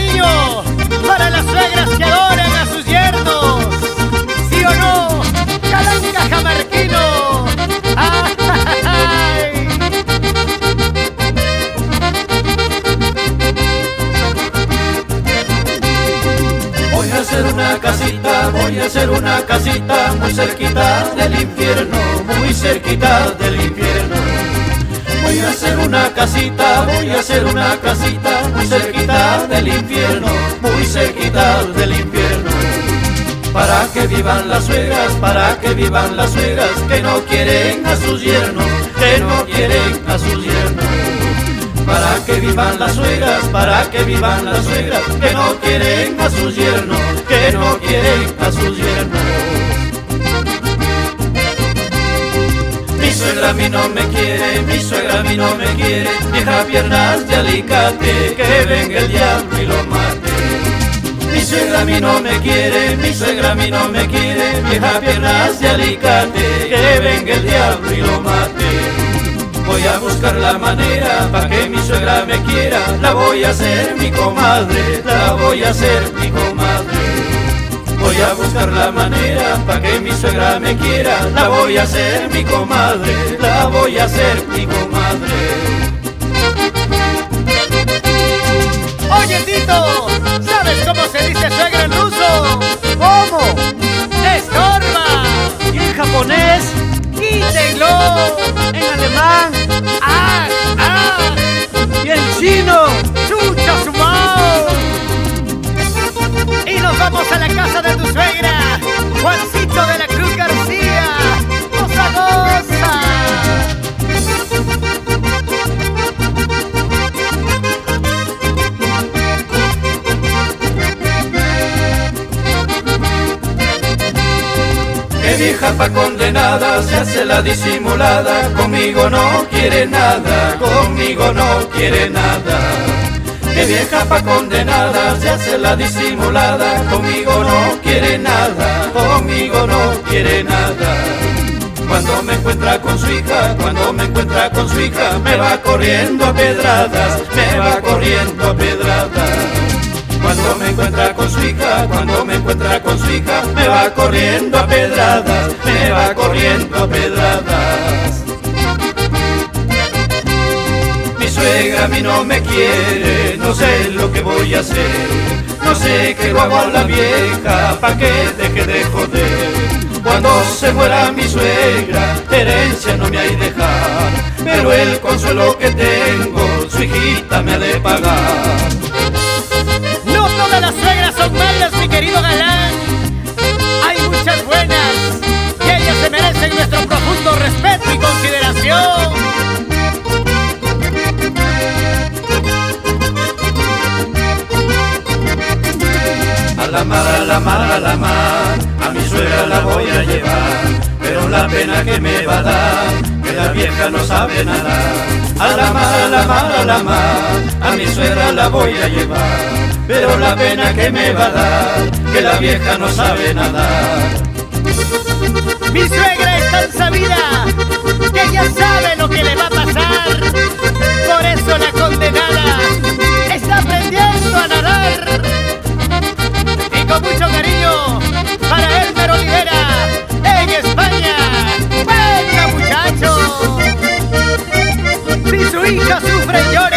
cariño para las suegras que adoran a sus yernos. ¿Sí o no? Calanca Jamarquino. ¡Ay! Voy a hacer una casita muy cerquita del infierno, muy cerquita del infierno. Voy a hacer una casita muy cerquita del infierno, muy cerquita del infierno. Para que vivan las suegras, que no quieren a sus yernos, que no quieren a sus yernos. Para que vivan las suegras, que no quieren a sus yernos, que no quieren a sus yernos. Mi suegra a mí no me quiere, vieja piernas de alicate, que venga el diablo y lo mate. Mi suegra a mí no me quiere, vieja piernas de alicate, que venga el diablo y lo mate. Voy a buscar la manera pa' que mi suegra me quiera, la voy a hacer mi comadre, la voy a hacer mi comadre. Voy a buscar la manera pa' que mi suegra me quiera, la voy a hacer mi comadre, la voy a hacer mi comadre. Oye, Tito, ¿sabes cómo se dice suegra en ruso? ¿Cómo? ¡Estorba! ¿Y en japonés? ¡Quítenlo! ¿En alemán? ¡Ah! ¡Ah! ¿Y en chino? ¡Chucha su mao! Y nos vamos a la casa de tu suegra, Juancito de la Cruz García. ¡Goza, goza! Qué vieja pa' condenada, se hace la disimulada, conmigo no quiere nada, conmigo no quiere nada. Qué vieja pa' condenada, se hace la disimulada, conmigo no quiere nada, conmigo no quiere nada. Cuando me encuentra con su hija, me va corriendo a pedradas, me va corriendo a pedradas. Cuando me encuentra con su hija, me va corriendo a pedradas, me va corriendo a pedradas. Mi suegra a mí no me quiere, no sé lo que voy a hacer, no sé qué lo hago a la vieja pa' que deje de joder. Cuando se muera mi suegra, herencia no me hay dejar, pero el consuelo que tengo, su hijita me ha de pagar. No todas las suegras son malas, mi querido galán. Hay muchas buenas y ellas se merecen nuestro profundo respeto y consideración. A la mar, a mi suegra la voy a llevar, pero la pena que me va a dar, que la vieja no sabe nadar. A la mar, a mi suegra la voy a llevar, pero la pena que me va a dar, que la vieja no sabe nadar. Mi suegra es tan sabida que ella sabe lo que le va a pasar. Por eso la condenada está aprendiendo a nadar. Y con mucho cariño para Elmer Olivera en España. ¡Venga, muchachos! Si su hija sufre y llora,